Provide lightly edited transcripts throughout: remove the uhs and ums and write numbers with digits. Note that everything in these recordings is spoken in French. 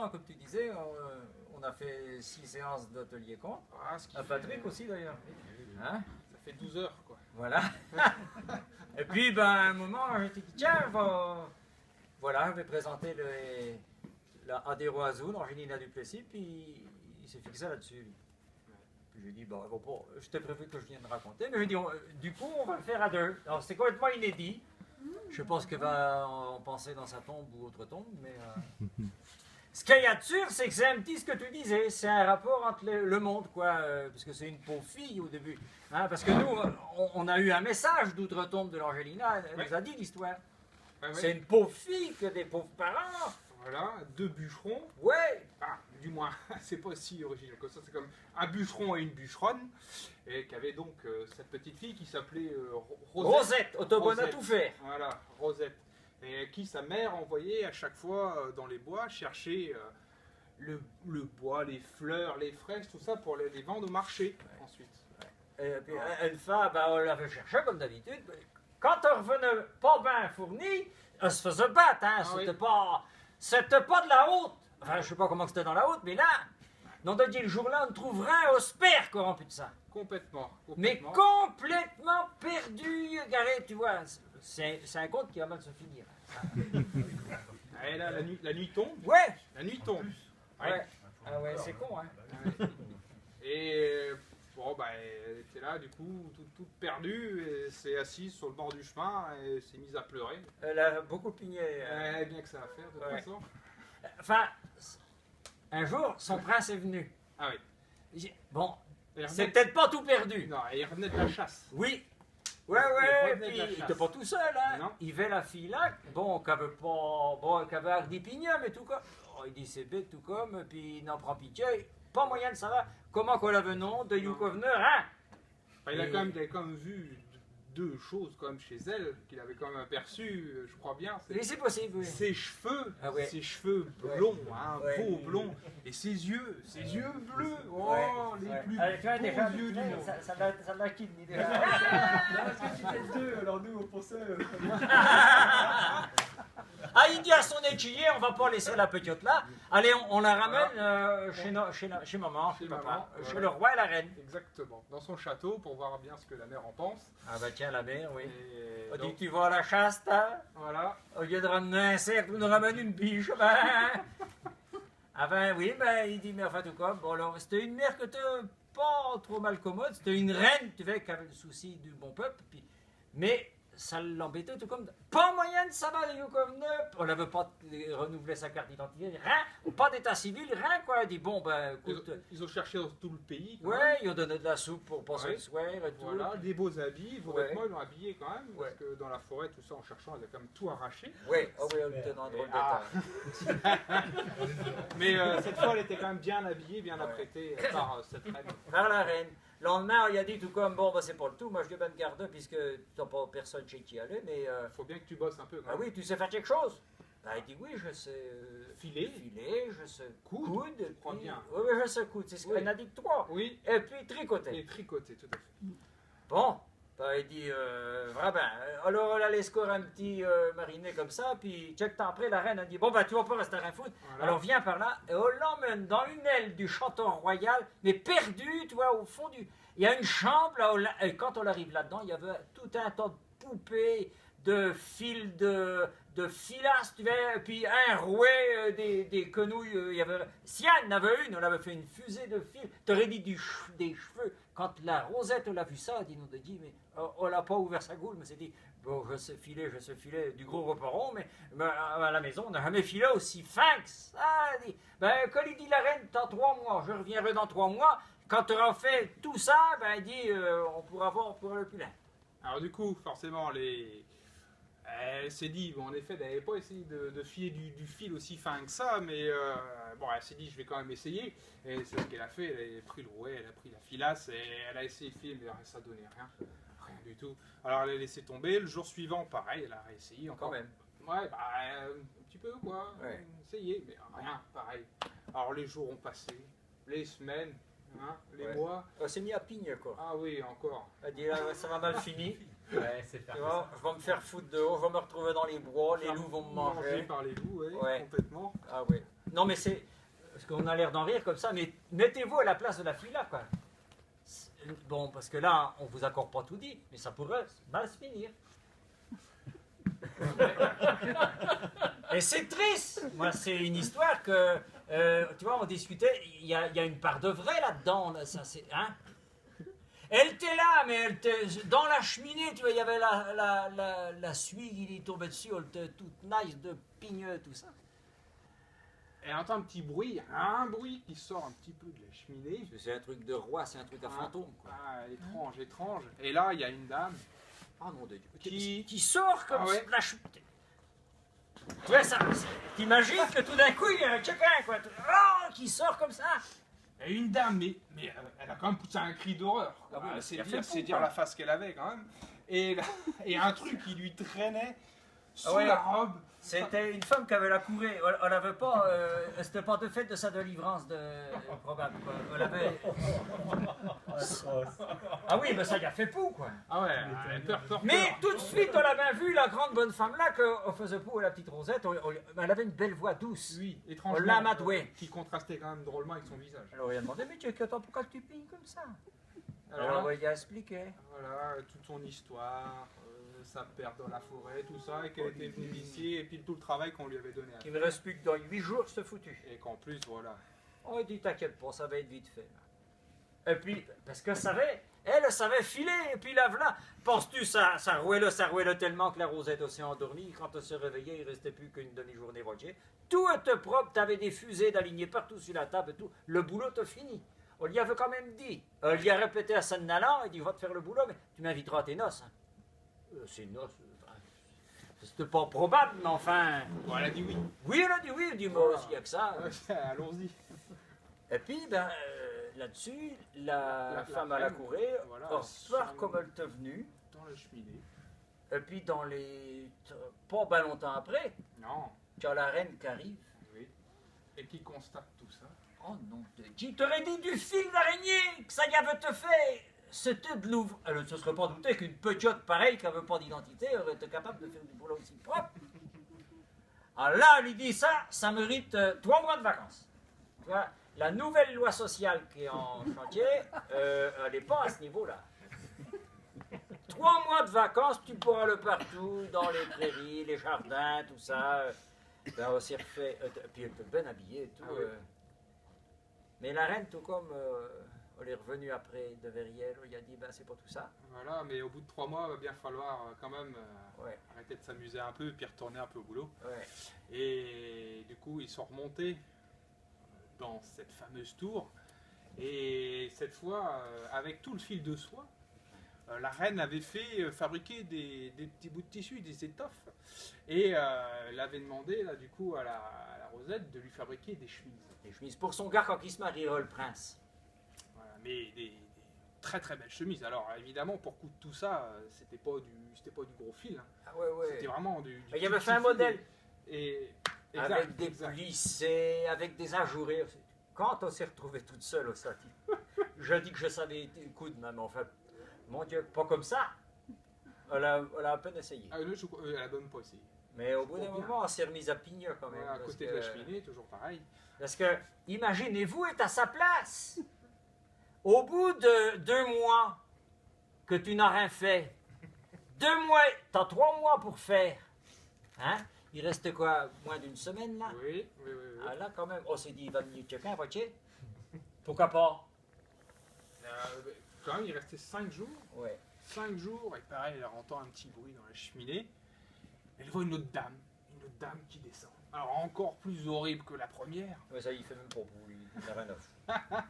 temps, comme tu disais, on a fait 6 séances d'atelier compte. Ah, ce qui À Patrick aussi d'ailleurs. Hein? Ça fait 12 heures, quoi. Voilà. Et puis, ben, à un moment, j'étais dit, tiens, voilà, je vais présenter la Adéro Azul, Angelina Duplessis, puis il s'est fixé là-dessus. Puis j'ai dit, bon, je t'ai prévu que je vienne raconter, mais j'ai dit, du coup, on va le faire à deux. Alors, c'est complètement inédit. Je sais pas ce qu'elle va en penser dans sa tombe ou autre tombe, mais... Ce qu'il y a de sûr, c'est que c'est un petit ce que tu disais, c'est un rapport entre le monde, quoi, parce que c'est une pauvre fille au début. Hein, parce que nous, on a eu un message d'outre-tombe de l'Angelina, elle nous a dit l'histoire. C'est une pauvre fille qui a des pauvres parents. Voilà, 2 bûcherons. Ouais. Ah, du moins, c'est pas si original que ça, c'est comme un bûcheron et une bûcheronne, et qui avait donc cette petite fille qui s'appelait Rosette, Autobonne à tout faire. Voilà, Rosette. Et qui sa mère envoyait à chaque fois dans les bois chercher le bois, les fleurs, les fraises, tout ça pour les vendre au marché ensuite. Et puis une fois, ben, on l'avait cherché comme d'habitude. Quand on revenait pas bien fourni, on se faisait battre. Hein. C'était pas de la haute. Enfin, je sais pas comment c'était dans la haute, mais là, on a dit le jour-là, on trouverait un hospère corrompu de ça. Complètement. Mais complètement perdu, Garé, tu vois. C'est un conte qui va mal se finir. Et là, la nuit tombe. Ouais. La nuit tombe. Ouais. Ah ouais, c'est con, hein. Et bon, bah, elle était là, du coup, toute perdue, et s'est assise sur le bord du chemin et s'est mise à pleurer. Elle a beaucoup pigné. Elle avait bien que ça à faire, de toute façon. Enfin, un jour, son prince est venu. Ah oui. Bon, c'est peut-être pas tout perdu. Non, il revenait de la chasse. Oui. Ouais, puis il était pas tout seul, hein. Non. Il avait la fille là, qui avait hardi pignon, mais tout comme. Oh, il dit c'est bête tout comme, puis il n'en prend pitié. Pas moyen de savoir comment qu'on la venons de Yukovner, hein. Enfin, il a quand même vu 2 choses quand même chez elle qu'il avait quand même aperçues, je crois bien. C'est possible, oui. Ses cheveux, ouais. ses cheveux blonds, hein, beaux blonds, et ses yeux bleus, oh, les plus beaux yeux du monde. Ça l'a kidney déjà. Parce que tu fais le 2, alors nous on pensait. Ah, il dit à son écuyer, on va pas laisser la petite là. Allez, on la ramène chez maman, chez papa, chez le roi et la reine. Exactement, dans son château pour voir bien ce que la mère en pense. Ah bah tiens, la mère, oui. Et On donc, dit, tu vas à la chasse, hein? voilà. Au lieu de ramener un cercle, vous nous ramenez une biche, ben. Ah ben oui, ben il dit, mais enfin tout comme, bon alors, c'était une mère que t'as pas trop mal commode, c'était une reine, tu vois, qui avait le souci du bon peuple, puis, mais ça l'embêtait tout comme, pas moyen de savoir les Yukovner, on n'avait pas renouvelé sa carte d'identité, rien, pas d'état civil, rien quoi, il dit, bon ben écoute. Ils ont cherché dans tout le pays. Ouais, ils ont donné de la soupe pour passer le soir et tout. Voilà, des beaux habits, vos vêtements, ils l'ont habillé quand même, parce que dans la forêt, tout ça, en cherchant, elle a quand même tout arraché. Oui, oh oui, on était dans un drôle d'état. Mais cette fois, elle était quand même bien habillée, bien apprêtée par cette reine. Par la reine. Le lendemain, il a dit tout comme, bon, bah, c'est pas le tout, moi je vais bien te garder puisque t'as pas personne chez qui aller, mais... Faut bien que tu bosses un peu. Ah oui, tu sais faire quelque chose? Bah, il dit oui, je sais filer, je sais coudre, je crois bien. Oui, je sais coudre, c'est ce qu'on a dit que toi. Oui. Et puis tricoter. Et tricoter, tout à fait. Bon, bah, il dit, vraiment, alors on allait scorer un petit mariné comme ça, puis quelques temps après, la reine a dit, bon, bah, tu vas pas rester à rien foutre, alors viens par là, et on l'emmène dans une aile du château royal, mais perdu, tu vois, au fond du... Il y a une chambre, là, et quand on arrive là-dedans, il y avait tout un tas de poupées, de fils, de filasses, tu vois, puis un rouet, des quenouilles, il y avait... Si Anne en avait une, on avait fait une fusée de fils, t'aurais dit des cheveux. Quand la Rosette l'a vu ça, elle nous a dit, mais on l'a pas ouvert sa goule, mais c'est dit, bon, je sais filer du gros reparon, mais à la maison, on n'a jamais filé aussi fin que ça. Elle dit, ben, quand il dit la reine, dans 3 mois, je reviendrai dans 3 mois, quand tu auras fait tout ça, ben, il dit, on pourra le plus loin. Alors du coup, forcément, elle s'est dit, bon, en effet, elle n'avait pas essayé de filer du fil aussi fin que ça, mais bon, elle s'est dit, je vais quand même essayer. Et c'est ce qu'elle a fait, elle a pris le rouet, elle a pris la filasse, et elle a essayé de filer, mais ça donnait rien. Rien du tout. Alors elle a laissé tomber, le jour suivant, pareil, elle a réessayé encore. Quand même. Ouais, bah, un petit peu, quoi. Ouais. Essayé, mais rien, pareil. Alors les jours ont passé, les semaines, hein, les mois. On s'est mis à pigne, quoi. Ah oui, encore. Elle dit, là, ça va mal fini. Ouais, c'est faire ça. Je vais me faire foutre dehors, je vais me retrouver dans les bois, les loups vont me manger. Par les loups, ouais. Complètement. Ah oui. Non, mais c'est qu'on a l'air d'en rire comme ça, mais mettez-vous à la place de la fille là, quoi. Bon, parce que là, on vous accorde pas tout dit, mais ça pourrait mal se finir. Et c'est triste. Moi, c'est une histoire que, tu vois, on discutait, il y a une part de vrai là-dedans. Là, ça, hein? Elle était là, mais elle était dans la cheminée, tu vois, il y avait la suie qui tombait dessus, elle était toute nice de pigneux, tout ça. Elle entend un petit bruit, un bruit qui sort un petit peu de la cheminée. C'est un truc de roi, c'est un truc à fantôme, quoi. Ah, étrange, étrange. Et là, il y a une dame Oh mon Dieu. qui sort comme ouais. la cheminée. Tu vois ça? T'imagines que tout d'un coup, il y a un chacun, quoi. Oh, qui sort comme ça. Et une dame, mais elle a quand même poussé un cri d'horreur. Ah oui, c'est elle a dire, fait c'est fou, dire quoi. la face qu'elle avait quand même. Et un truc qui lui traînait sous Ah ouais. la robe. C'était une femme qui avait la courée. Elle n'avait pas. C'était pas de fait de sa délivrance probable, quoi. Elle avait. Ah oui, mais ça y a fait pou, quoi. Ah ouais, peur. Mais tout de suite, on a bien vu la grande bonne femme là qu'on faisait pou à la petite Rosette. Elle avait une belle voix douce. Oui, On étrangement. l'a amadouée. Qui contrastait quand même drôlement avec son visage. Alors il a demandé, mais tu es pourquoi tu pignes comme ça? Alors Alors là, il a expliqué. voilà, toute son histoire, sa perte dans la forêt, tout ça, et qu'elle était venue ici, et puis tout le travail qu'on lui avait donné à Il faire. ne reste plus que dans 8 jours, c'est foutu. Et qu'en plus, voilà. On lui dit, t'inquiète pas, ça va être vite fait. Là. Et puis, parce qu'elle savait, elle savait filer, et puis là, voilà. Penses-tu, ça rouait tellement que la Rosette s'est endormie. Quand elle se réveillait, il ne restait plus qu'une demi-journée, Roger. Tout était propre, t'avais des fusées d'alignées partout sur la table et tout. Le boulot t'a fini. On lui avait quand même dit. On lui a répété à San Nalan, il dit, va te faire le boulot, mais tu m'inviteras à tes noces. Hein. C'est une noce. C'était pas probable, mais enfin. Bon, elle a dit oui. Oui, elle a dit oui, elle dit moi aussi, il y a que ça. Allons-y. Et puis, ben, là-dessus, la femme à la reine, courée, voilà, voir son- comme elle était venue, Dans la cheminée. et puis dans les. Pas bien longtemps après, Non. tu as la reine qui arrive. Oui. Et qui constate tout ça. Oh non, qui t'aurait dit du fil d'araignée que ça y avait te fait? C'était de l'ouvre. Elle ne se serait pas douté qu'une petite pareille qui n'avait pas d'identité aurait été capable de faire du boulot aussi propre. Alors là, elle lui dit ça mérite 3 mois de vacances. Tu vois, la nouvelle loi sociale qui est en chantier, elle n'est pas à ce niveau-là. 3 mois de vacances, tu pourras le partout, dans les prairies, les jardins, tout ça. Ben, on s'est refait. Puis elle était bien habillée et tout. Ah oui. Mais la reine, tout comme elle est revenue après de Verrières, il a dit ben c'est pas tout ça. Voilà, mais au bout de 3 mois, il va bien falloir quand même Ouais. arrêter de s'amuser un peu, puis retourner un peu au boulot. Ouais. Et du coup, ils sont remontés dans cette fameuse tour. Et cette fois, avec tout le fil de soie, la reine avait fait fabriquer des petits bouts de tissu, des étoffes. Et elle avait demandé, là, du coup, à la Rosette de lui fabriquer des chemises. Des chemises pour son gars quand il se mariera, le prince. Voilà, mais des très très belles chemises. Alors évidemment, pour coudre tout ça, c'était pas du gros fil. Hein. Ah ouais, C'était ouais. vraiment du Il avait petit fait un fil. modèle Et, avec des exact. plissés, avec des ajourés. Quand on s'est retrouvé toute seule au Sati, je dis que je savais coudre, même en fait. Mon Dieu, pas comme ça. Elle a à peine essayé. Ah, non, elle a même pas essayé. Mais au bout d'un Faut bien. moment, on s'est remise à pigneur quand même. Voilà, à parce côté que- de la cheminée, toujours pareil. Parce que, imaginez-vous être à sa place. Au bout de 2 mois que tu n'as rien fait, 2 mois, tu as 3 mois pour faire. Hein? Il reste quoi? Moins d'une semaine là? Oui. Ah, là quand même, on s'est dit, il va venir quelqu'un, voiture. Pourquoi pas? Quand même, il restait 5 jours. Ouais. 5 jours, et pareil, elle entend un petit bruit dans la cheminée. Elle voit une autre dame qui descend. Alors encore plus horrible que la première. Ouais, ça, il fait même pas pour lui. Il n'a rien à foutre.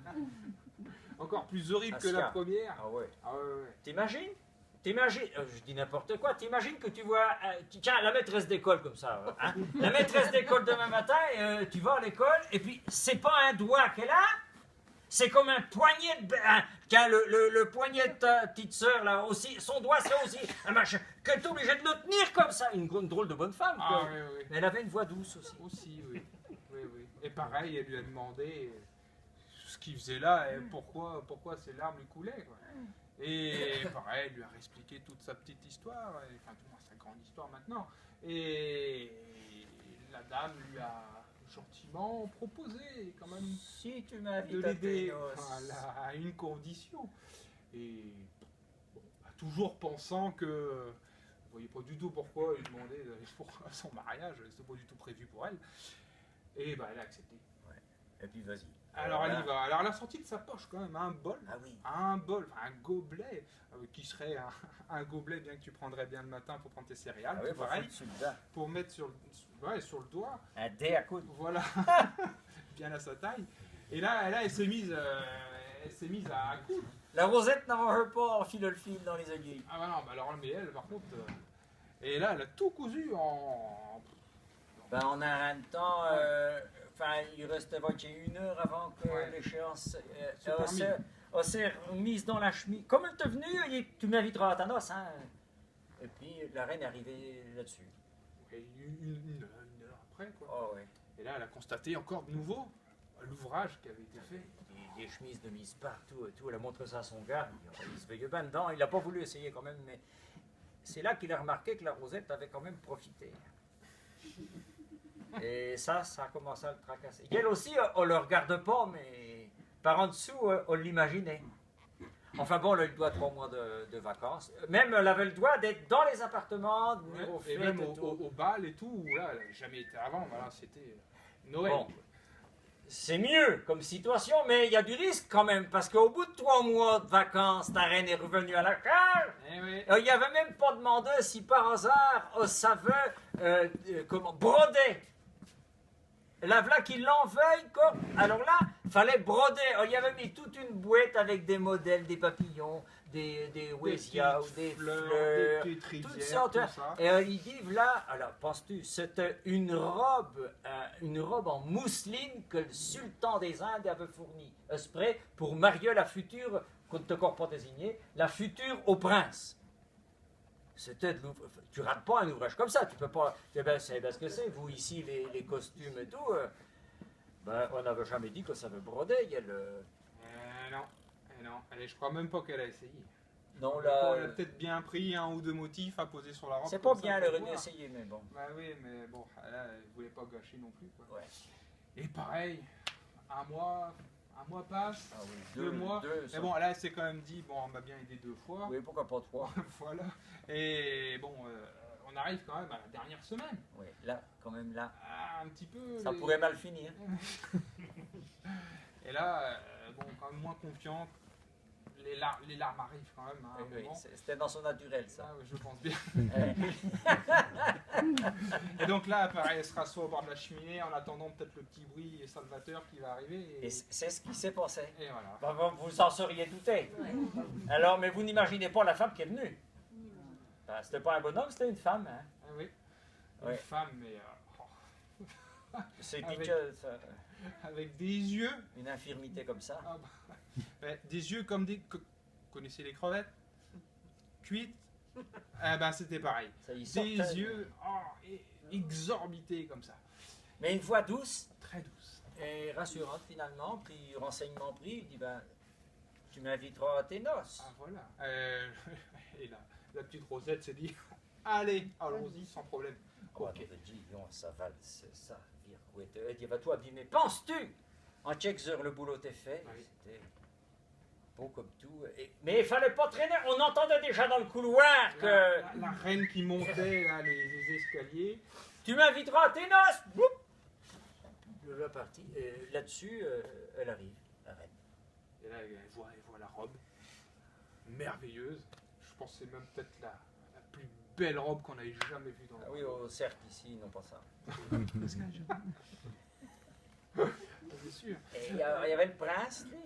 Encore plus horrible que Asca. la première. Ah ouais. Ah ouais. T'imagines? Je dis n'importe quoi, t'imagines que tu vois, tiens, la maîtresse d'école comme ça, hein? La maîtresse d'école demain matin, tu vas à l'école, et puis c'est pas un doigt qu'elle a, c'est comme un poignet de... tiens, le poignet de ta petite sœur, là, aussi, son doigt, c'est aussi un machin, que t'es obligé de le tenir comme ça, une drôle de bonne femme, quoi. Ah oui. Mais elle avait une voix douce aussi. Aussi, oui. Oui. Et pareil, elle lui a demandé ce qu'il faisait là et pourquoi ses larmes lui coulaient. Quoi. Et pareil, elle lui a expliqué toute sa petite histoire, enfin, du moins sa grande histoire maintenant. Et la dame lui a gentiment proposé quand même Si tu de m'invites à l'aider tes noces. voilà, à une condition. Et bon, toujours pensant que vous voyez pas du tout pourquoi il demandait d'aller pour son mariage, c'était pas du tout prévu pour elle. Et bah elle a accepté. Et puis vas-y. Alors elle Voilà. y va. Alors elle a sorti de sa poche quand même un bol. Ah oui. Un bol, enfin, un gobelet, qui serait un gobelet bien que tu prendrais bien le matin pour prendre tes céréales, Ah oui, tout pour pareil, foutre sur le dent. pour mettre sur le doigt, Un dé à coude. voilà, bien à sa taille. Et là elle s'est mise à coudre. La rosette n'arrange pas en fil le fil dans les aiguilles. Ah bah non, bah alors mais elle par contre, et là elle a tout cousu en... Ben, on a un temps. Enfin, il restait 21 heures avant que Ouais. l'échéance C'est permis. s'est remise dans la chemise. Comme elle t'est venue, tu m'inviteras à ta noce. Hein. Et puis la reine est arrivée là-dessus. Et une heure après quoi. Oh ouais. Et là elle a constaté encore de nouveau l'ouvrage qui avait été fait. Des chemises de mise partout et tout. Elle a montré ça à son gars. Il se veillait bien dedans. Il n'a pas voulu essayer quand même, mais c'est là qu'il a remarqué que la Rosette avait quand même profité. Et ça a commencé à le tracasser. Et elle aussi, on ne le regarde pas, mais par en dessous, on l'imaginait. Enfin bon, là, il doit 3 mois de vacances. Même, elle avait le droit d'être dans les appartements, de venir aux Et fêtes même et au tout. bal et tout, où là elle n'avait jamais été avant, voilà, c'était Noël. Bon. C'est mieux comme situation, mais il y a du risque quand même, parce qu'au bout de 3 mois de vacances, ta reine est revenue à la cage. Eh oui. Il n'y avait même pas demandé si par hasard on savait comment broder. La voilà qui l'en veuille, quoi. Alors là, il fallait broder. Il y avait mis toute une boîte avec des modèles, des papillons, des Wesia ou des fleurs, des petites toutes rivières, sortes. tout ça. Et il dit, là, alors penses-tu, c'était une robe en mousseline que le sultan des Indes avait fournie, exprès pour marier la future, qu'on ne t'a encore pas désignée, la future au prince. C'était de l'ouvrage. Tu rates pas un ouvrage comme ça, tu peux pas. C'est parce que c'est, vous ici, les costumes et tout. Ben, on n'avait jamais dit que ça veut broder. Il y a le... Non. Et je crois même pas qu'elle a essayé. Non, Elle là. a peut-être bien pris un ou deux motifs à poser sur la robe. C'est comme pas ça bien pour le voir. d'essayer, mais bon. Bah oui, mais bon, là, elle voulait pas gâcher non plus. Quoi. Ouais. Et pareil, un mois passe, Ah oui, 2 mois. deux, Mais ça. bon, là, elle s'est quand même dit, bon, on m'a bien aidé 2 fois. Oui, pourquoi pas 3? Voilà. Et bon, on arrive quand même à la dernière semaine. Oui, là, quand même, là. Ah, un petit peu. Ça pourrait mal finir. Et là, bon, quand même moins confiante. Les larmes arrivent quand même à un Oui, moment. c'était dans son naturel, Ça, ça. je pense bien. Ouais. Et donc là, pareil, elle se rassoit au bord de la cheminée en attendant peut-être le petit bruit salvateur qui va arriver. Et c'est ce qui s'est passé. Et voilà. Ben, vous en seriez douté. Alors, mais vous n'imaginez pas la femme qui est venue. Ben, c'était pas un bonhomme, c'était une femme. Hein. Ah oui. Une Ouais. femme, mais C'est Avec- dit que avec des yeux. une infirmité comme ça. Ah bah, des yeux comme des. Connaissez les crevettes cuites? Ah ben c'était pareil. Ça y Des sortait. yeux exorbités comme ça. Mais une fois douce Très douce. et rassurante finalement, puis renseignement pris, il dit ben, tu m'inviteras à tes noces. Ah voilà. Et la petite Rosette s'est dit allez, allons-y sans problème. Oh, Ok. elle dit, ça va, c'est ça, virouette. Elle dit, va toi abîmer. Penses-tu? En quelques heures, le boulot était fait. Oui. C'était beau comme tout. Mais il fallait pas traîner. On entendait déjà dans le couloir que La reine qui montait là, les escaliers. tu m'inviteras à tes noces. Boup! Le parti. Là-dessus, elle arrive, la reine. Et là, elle voit la robe. Merveilleuse. Je pense que c'est même peut-être la plus belle robe qu'on ait jamais vue dans Ah le oui, au cercle ici, non pas ça. C'est sûr. Et il y avait le prince, lui.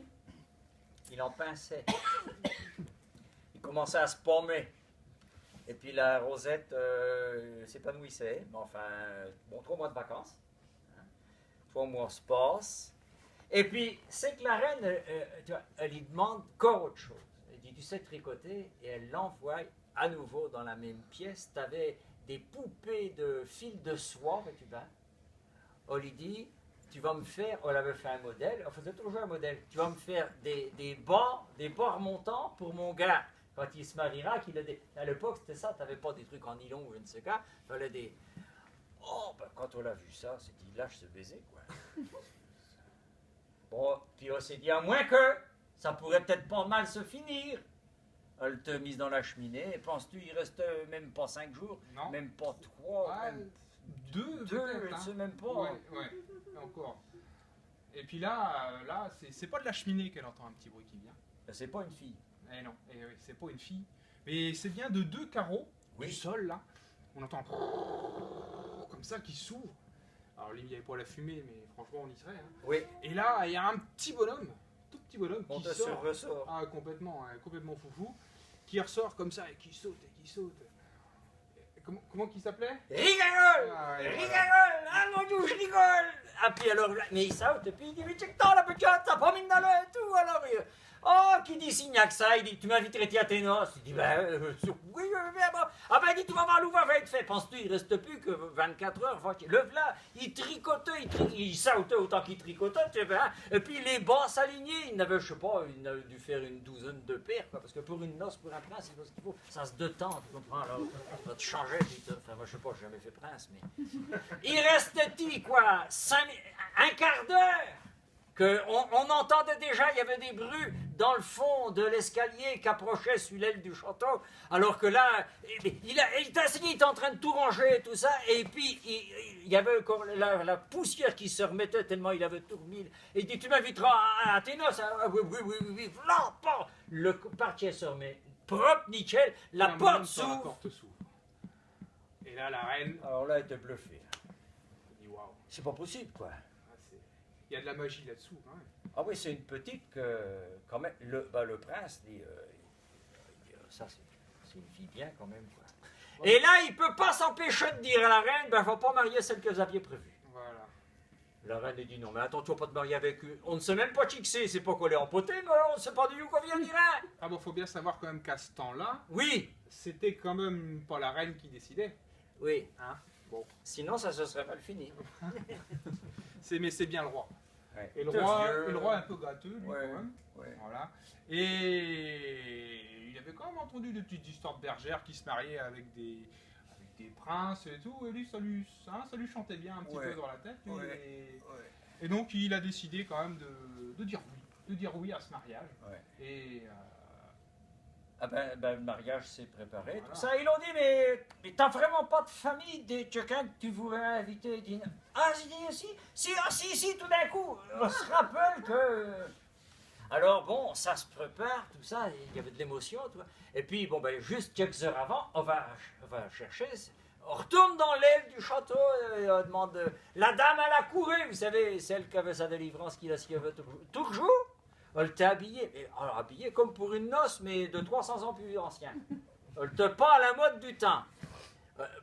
Il en pinçait. Il commençait à se paumer. Et puis la Rosette s'épanouissait. Mais enfin, bon, 3 mois de vacances. 3 mois se passent. Et puis, c'est que la reine, tu vois, elle lui demande encore autre chose. Elle dit, tu sais tricoter, et elle l'envoie à nouveau dans la même pièce. Tu avais des poupées de fil de soie, tu vois. On lui dit, tu vas me faire, on avait fait un modèle, on faisait toujours un modèle, tu vas me faire des bas remontants pour mon gars. Quand il se mariera, qu'il a des... À l'époque, c'était ça, tu n'avais pas des trucs en nylon ou je ne sais quoi, il fallait des... Oh, ben, quand on a vu ça, on s'est dit, lâche ce baiser, quoi. Bon, puis on s'est dit, à moins que ça pourrait peut-être pas mal se finir. Elle te mise dans la cheminée, et penses-tu, il reste même pas 5 jours, Non. même pas 3, Ouais, même deux, 2, peut-être, je hein. sais même pas. Ouais, encore. Et puis là, c'est pas de la cheminée qu'elle entend un petit bruit qui vient. Ben, c'est pas une fille. Eh non, oui, c'est pas une fille. Mais c'est bien de 2 carreaux Oui. du sol, là. On entend comme ça qui s'ouvre. Alors, lui, il n'y avait pas la fumée, mais franchement, on y serait. Hein. Oui, Et là, il y a un petit bonhomme, tout petit bonhomme, on qui te sort. ressort. Ah, complètement, hein, complètement foufou. Qui ressort comme ça et qui saute et qui saute. Comment qu'il s'appelait? Rigole! Ah, ouais, voilà. Rigole! Ah mon Dieu, je rigole! Ah, puis alors, mais il saute, et puis il dit, mais check toi la petite, t'as pas mis dans le et tout, alors, oh, qui dit Signac ça, il dit, tu m'invites traité à tes noces. Il dit, ben, oui, je viens, bon. Ah ben, il dit, tu vas voir l'ouvert, va être fait. Penses-tu, il reste plus que 24 heures, le là, il tricotait, il sautait autant qu'il tricotait, tu sais, ben, et puis les basses alignées, il n'avait, je sais pas, il avait dû faire une douzaine de paires, quoi, parce que pour une noce, pour un prince, c'est ce qu'il faut, ça se détend, tu comprends, alors, ça te changeait, enfin, moi, je sais pas, j'ai jamais fait prince, mais... Il restait-il, quoi, un quart d'heure on entendait déjà, il y avait des bruits dans le fond de l'escalier qui approchait sur l'aile du château, alors que là, il était assis, il était en train de tout ranger et tout ça, et puis il y avait encore la poussière qui se remettait tellement il avait tout remis. Et il dit, tu m'inviteras à tes noces? Ah, oui, là, le parquet se remet propre, nickel, la porte s'ouvre. Et là, la reine, Alors là, elle était bluffée. elle dit, waouh. C'est pas possible, quoi. Il y a de la magie là-dessous. Hein. Ah oui, c'est une petite que, quand même, le prince dit, ça c'est une fille bien quand même, quoi. Ouais. Et là, il peut pas s'empêcher de dire à la reine, ben, je vais pas marier celle que vous aviez prévue. Voilà. La reine dit, non, mais attends, tu vas pas te marier avec eux. On ne sait même pas qui que c'est pas qu'on est empoté, mais on ne sait pas d'où qu'on vient, ni rien. Ah bon, faut bien savoir quand même qu'à ce temps-là, oui, c'était quand même pas la reine qui décidait. Oui. Hein, bon. Sinon, ça se serait mal fini. Mais c'est bien le roi. Ouais. Et le roi est un peu gâteux, lui, ouais, quand même. Ouais. Voilà. Et il avait quand même entendu des petites histoires de bergères qui se mariaient avec des princes et tout. Et lui, ça lui chantait bien un petit peu dans la tête. Et donc, il a décidé quand même de dire oui. De dire oui à ce mariage. Ouais. Et... Ah ben, le mariage s'est préparé, voilà. Tout ça. Ils l'ont dit, mais t'as vraiment pas de famille, quelqu'un que tu voudrais inviter? Il dit, ah, si, tout d'un coup, on se rappelle que... Alors bon, ça se prépare, tout ça, il y avait de l'émotion, tu vois. Et puis, bon, ben, juste quelques heures avant, on va chercher, on retourne dans l'aile du château, et on demande, la dame à la courée, vous savez, celle qui avait sa délivrance, qui la suivait toujours. Elle t'a habillé, alors habillé comme pour une noce, mais de 300 ans plus ancien. Elle te pas à la mode du temps.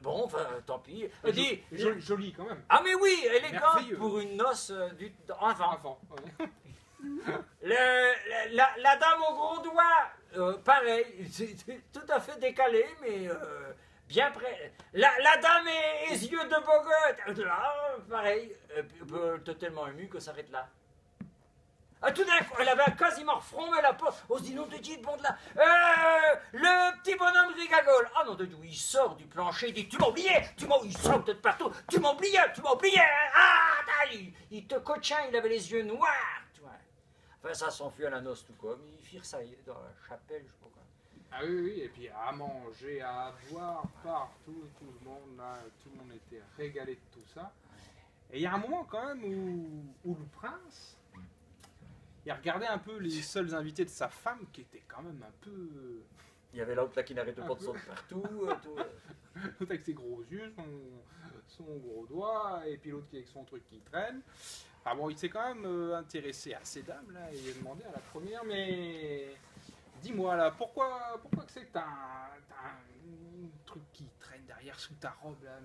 Bon, enfin, tant pis. Elle dit, jolie quand même. Ah mais oui, élégante pour une noce enfant. Ouais. La dame au gros doigt, pareil, c'est tout à fait décalé, mais bien près. La dame et les yeux de bogotte, là, pareil, t'es tellement ému que ça arrête là. Ah, tout d'un coup, elle avait quasiment refrombé la porte. On se dit, non, de Dieu, bon de là. Le petit bonhomme rigagole. Ah, non, de Dieu, il sort du plancher, il dit, tu m'oubliais, il sort de partout, tu m'oubliais. Ah, il te cochait, il avait les yeux noirs, tu vois. Enfin, ça s'enfuit à la noce, tout comme. Ils firent ça dans la chapelle, je sais pas quoi. Ah oui, et puis à manger, à boire partout, tout le monde était régalé de tout ça. Et il y a un moment quand même où le prince... Il regardait un peu les seuls invités de sa femme qui étaient quand même un peu... Il y avait l'autre là qui n'arrêtait pas de sauter partout. L'autre avec ses gros yeux, son gros doigt, et puis l'autre qui avec son truc qui traîne. Ah bon, il s'est quand même intéressé à ces dames là, et il a demandé à la première, mais dis-moi là, pourquoi que c'est que t'as un truc qui traîne derrière sous ta robe là,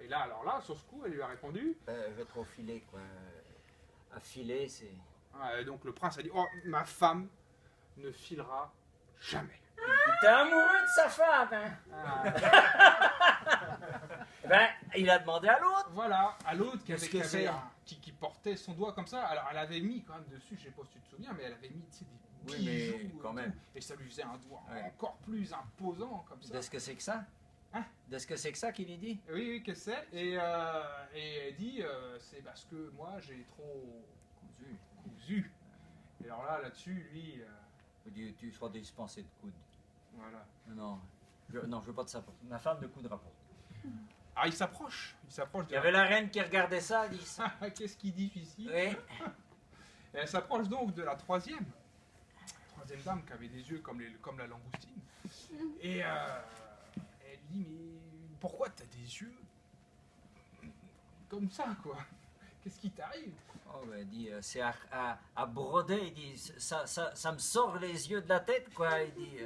et là, alors là, sur ce coup, elle lui a répondu... je vais trop filer quoi. À filer, c'est... Ah, donc le prince a dit, oh, ma femme ne filera jamais. Il était amoureux de sa femme, hein. Ben, il a demandé à l'autre. Voilà, à l'autre qui portait son doigt comme ça. Alors elle avait mis quand même dessus, je sais pas si tu te souviens, mais elle avait mis des bijoux mais quand même. Et ça lui faisait un doigt encore plus imposant comme ça. Qu'est-ce que c'est que ça? De ce que c'est que ça qu'il lui dit? Oui, oui, que c'est. Et elle dit, c'est parce que moi j'ai trop cousu. Et alors là-dessus, lui, Il dit, tu seras dispensé de coudre. voilà. Non, non, je veux pas de ça. Ma femme ne coudra pas. Ah, il s'approche Il y avait la reine qui regardait ça, elle dit ça. Qu'est-ce qu'il dit ici? Oui. Et elle s'approche donc de la troisième dame qui avait des yeux comme la langoustine. Et elle dit, mais pourquoi t'as des yeux comme ça, quoi? Qu'est-ce qui t'arrive? Oh, ben, il dit, c'est à broder, il dit, ça me sort les yeux de la tête, quoi. Il dit,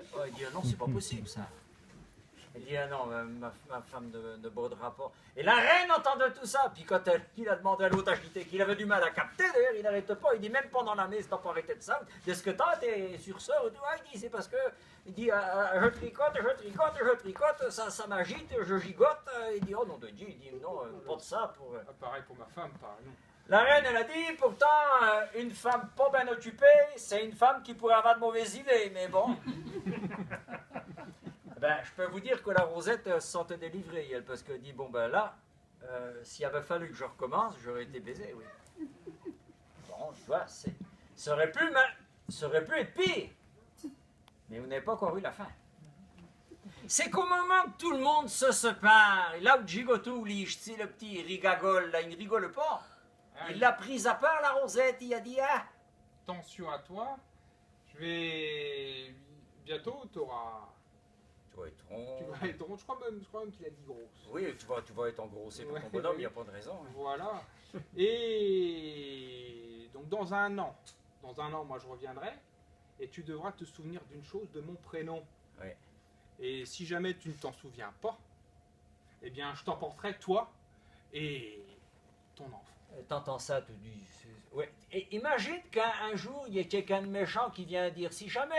non, c'est pas possible, ça. Il dit, ah non, ma femme ne brodera pas. Et la reine entend de tout ça. Puis quand il a demandé à l'autre agité qu'il avait du mal à capter, d'ailleurs, il n'arrête pas. Il dit, même pendant la messe, t'as pas arrêté de ça. Est-ce que t'es sur ça? Il dit, c'est parce que, il dit, je tricote, ça m'agite, je gigote. Il dit, oh non de Dieu, il dit, non, pas de ça pour... Pareil pour ma femme, pareil, non. La reine, elle a dit, pourtant, une femme pas bien occupée, c'est une femme qui pourrait avoir de mauvaises idées, mais bon. Ben, je peux vous dire que la Rosette se sentait délivrée, elle, parce qu'elle dit, bon ben là, s'il avait fallu que je recommence, j'aurais été baisé, oui. Bon, tu vois, ça aurait pu être pire. Mais vous n'avez pas encore eu la fin. C'est qu'au moment que tout le monde se sépare, et là où Gigotou, le petit rigagole, là, il ne rigole pas. Il l'a prise à part, la Rosette, il a dit, ah. Attention à toi, bientôt, tu auras... Tu vas être rond. Tu vas être rond. Je crois même qu'il a dit grosse. Oui, tu vas être engrossé pour ton bonhomme, il n'y a pas de raison. Hein. Voilà. Et donc dans un an, moi je reviendrai et tu devras te souvenir d'une chose, de mon prénom. Oui. Et si jamais tu ne t'en souviens pas, eh bien je t'emporterai toi et ton enfant. T'entends ça, tu dis... Ouais. Et imagine qu'un jour, il y a quelqu'un de méchant qui vient dire, si jamais...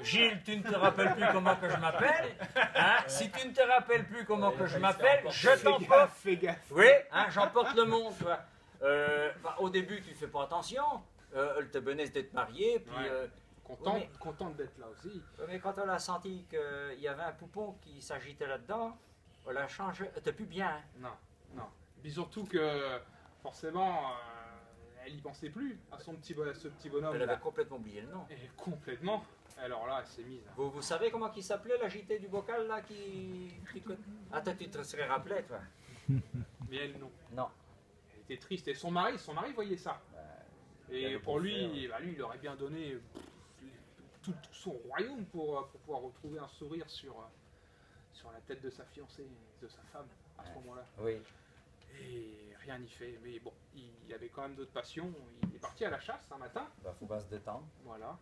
Gilles, tu ne te rappelles plus comment que je m'appelle, hein? Si tu ne te rappelles plus comment que je m'appelle, je t'emporte. Fais gaffe. Oui, hein, j'emporte le monde. Tu vois. Au début, tu fais pas attention. Elle te benesse d'être mariée, puis. Ouais. Contente d'être là aussi. Mais quand elle a senti qu'il y avait un poupon qui s'agitait là-dedans, elle a changé. T'es plus bien. Hein? Non. Puis surtout que forcément. Elle n'y pensait plus à ce petit bonhomme. Elle avait complètement oublié le nom. Et complètement. Alors là, elle s'est mise. Vous savez comment il s'appelait, l'agité du bocal, là, qui... Ah, toi, tu te serais rappelé, toi. Mais elle, non. Non. Elle était triste. Et son mari voyait ça. Et pour lui, lui, il aurait bien donné tout son royaume pour pouvoir retrouver un sourire sur la tête de sa fiancée, de sa femme, à ce moment-là. Oui. Et rien n'y fait. Mais bon, il avait quand même d'autres passions. Il est parti à la chasse un matin. Bah, faut pas se détendre. Voilà.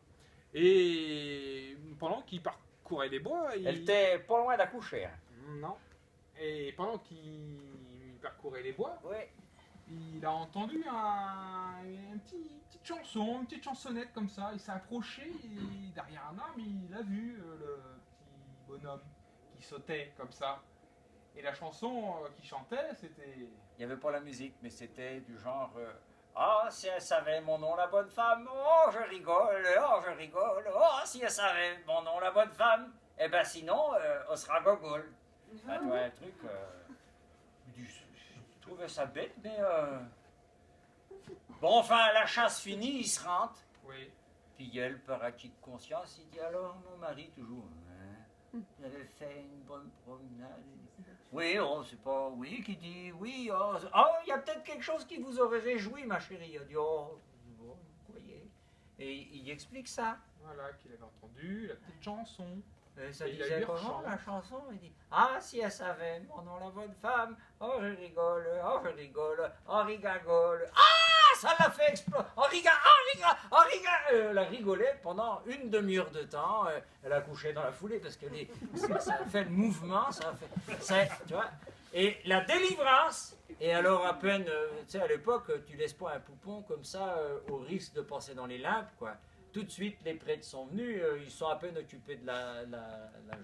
Et pendant qu'il parcourait les bois... Elle était pas loin d'accoucher. Hein. Non. Et pendant qu'il parcourait les bois, oui. Il a entendu une petite chanson, une petite chansonnette comme ça. Il s'est approché et derrière un arbre, il a vu le petit bonhomme qui sautait comme ça. Et la chanson qu'il chantait, c'était... Il n'y avait pas la musique, mais c'était du genre... Ah, si elle savait mon nom, la bonne femme, oh, je rigole, oh, si elle savait mon nom, la bonne femme, eh ben sinon, on sera gogol. Ça doit être un truc... je trouvais ça bête, mais... Bon, enfin, la chasse finie, il se rentre. Oui. Puis elle, par acquis de conscience, il dit, alors, mon mari, toujours... Vous avez fait une bonne promenade. Oui, oh, c'est pas oui qui dit oui. Oh, il y a peut-être quelque chose qui vous aurait réjoui, ma chérie. Il dit, oh, vous voyez. Et il explique ça. Voilà, qu'il avait entendu la petite chanson. Et ça disait comment la chanson? Il dit, ah, si elle savait mon nom, la bonne femme. Oh, je rigole, oh, rigagole. Ah, ça l'a fait exploser. Elle a rigolé pendant une demi-heure de temps. Elle a couché dans la foulée parce que ça a fait le mouvement, tu vois. Et la délivrance, et alors à peine, tu sais, à l'époque, tu laisses pas un poupon comme ça au risque de passer dans les limpes, quoi. Tout de suite, les prêtres sont venus, ils sont à peine occupés de la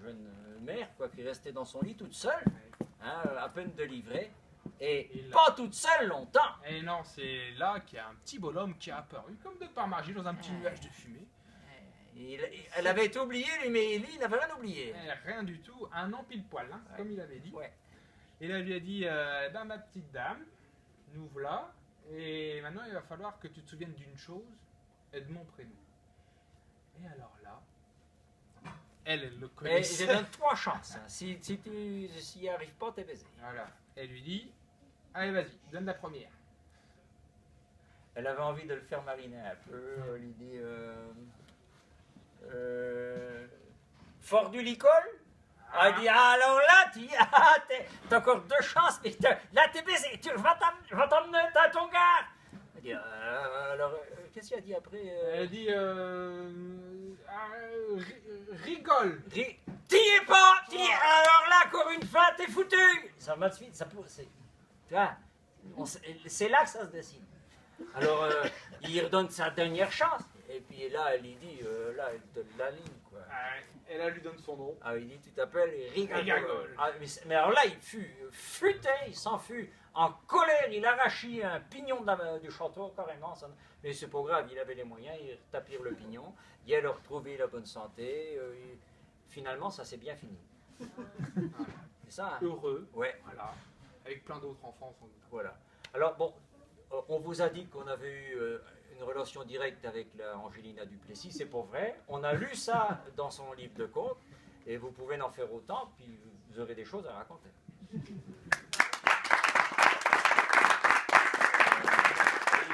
jeune mère, quoi, qui restait dans son lit toute seule, hein, à peine délivrée. Et pas toute seule longtemps. Et non, c'est là qu'il y a un petit bonhomme qui a apparu, comme de par magie, dans un petit nuage de fumée. Elle avait été oubliée, lui, mais lui, il n'avait rien oublié. Rien du tout, un an pile poil, hein, Ouais. comme il avait dit. Ouais. Et là, elle lui a dit, ben, ma petite dame, nous voilà, et maintenant il va falloir que tu te souviennes d'une chose et de mon prénom. Et alors là, elle le Et je connaissait. te donne 3 chances. Hein. Si tu n'y arrives pas, t'es baisé. Voilà, elle lui dit, allez vas-y, donne la première. Elle avait envie de le faire mariner un peu. Elle lui dit Fort du licol. Elle dit alors là, t'as encore 2 chances, mais là t'es baisé. Tu vas t'emmener à ton gars. Elle dit alors qu'est-ce qu'il a dit après Elle dit, rigole. T'y es pas. Alors là, encore une fois, t'es foutu. Ça va de suite. Ça peut. Tu vois, c'est là que ça se décide. Alors, il redonne sa dernière chance. Et puis là, elle lui dit, là, elle donne la ligne, quoi. Et là, elle lui donne son nom. Ah, il dit, tu t'appelles Rigagol. Rigagol. Ah, mais alors là, il fut futé, il s'en fut en colère, il arrachit un pignon du château, carrément. Mais c'est pas grave, il avait les moyens, il tapire le pignon. Il a retrouvé la bonne santé. Finalement, ça s'est bien fini. C'est ça, hein? Heureux. Ouais. Voilà. Avec plein d'autres enfants sans doute. Voilà. Alors, bon, on vous a dit qu'on avait eu une relation directe avec la Angelina Duplessis, c'est pas vrai. On a lu ça dans son livre de contes, et vous pouvez en faire autant, puis vous aurez des choses à raconter. Il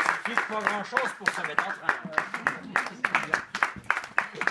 suffit de pas grand-chose pour se mettre en train.